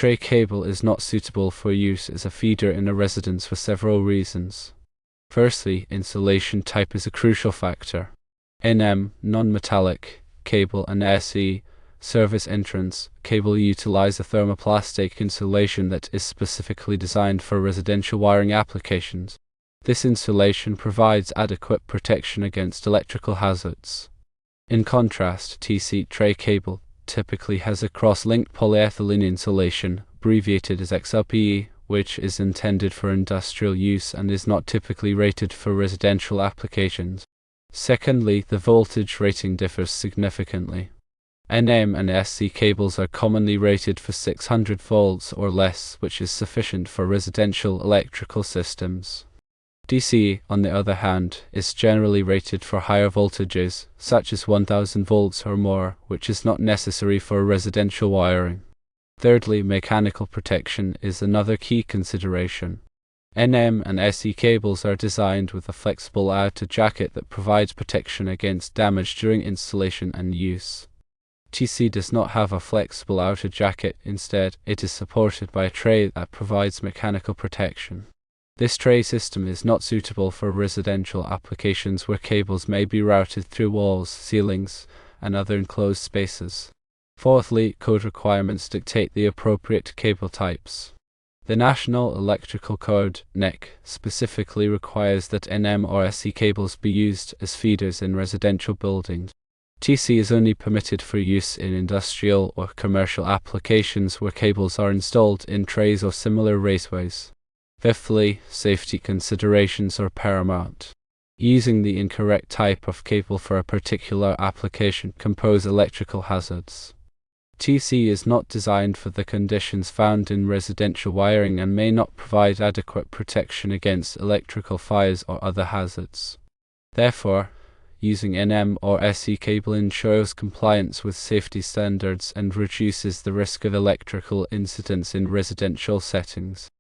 Tray cable is not suitable for use as a feeder in a residence for several reasons. Firstly, insulation type is a crucial factor. NM, non-metallic, cable and SE, service entrance, cable utilize a thermoplastic insulation that is specifically designed for residential wiring applications. This insulation provides adequate protection against electrical hazards. In contrast, TC tray cable typically has a cross-linked polyethylene insulation, abbreviated as XLPE, which is intended for industrial use and is not typically rated for residential applications. Secondly, the voltage rating differs significantly. NM and SC cables are commonly rated for 600 volts or less, which is sufficient for residential electrical systems. DC, on the other hand, is generally rated for higher voltages, such as 1000 volts or more, which is not necessary for residential wiring. Thirdly, mechanical protection is another key consideration. NM and SE cables are designed with a flexible outer jacket that provides protection against damage during installation and use. TC does not have a flexible outer jacket, instead, it is supported by a tray that provides mechanical protection. This tray system is not suitable for residential applications where cables may be routed through walls, ceilings, and other enclosed spaces. Fourthly, code requirements dictate the appropriate cable types. The National Electrical Code (NEC) specifically requires that NM or SE cables be used as feeders in residential buildings. TC is only permitted for use in industrial or commercial applications where cables are installed in trays or similar raceways. Fifthly, safety considerations are paramount. Using the incorrect type of cable for a particular application can pose electrical hazards. TC is not designed for the conditions found in residential wiring and may not provide adequate protection against electrical fires or other hazards. Therefore, using NM or SE cable ensures compliance with safety standards and reduces the risk of electrical incidents in residential settings.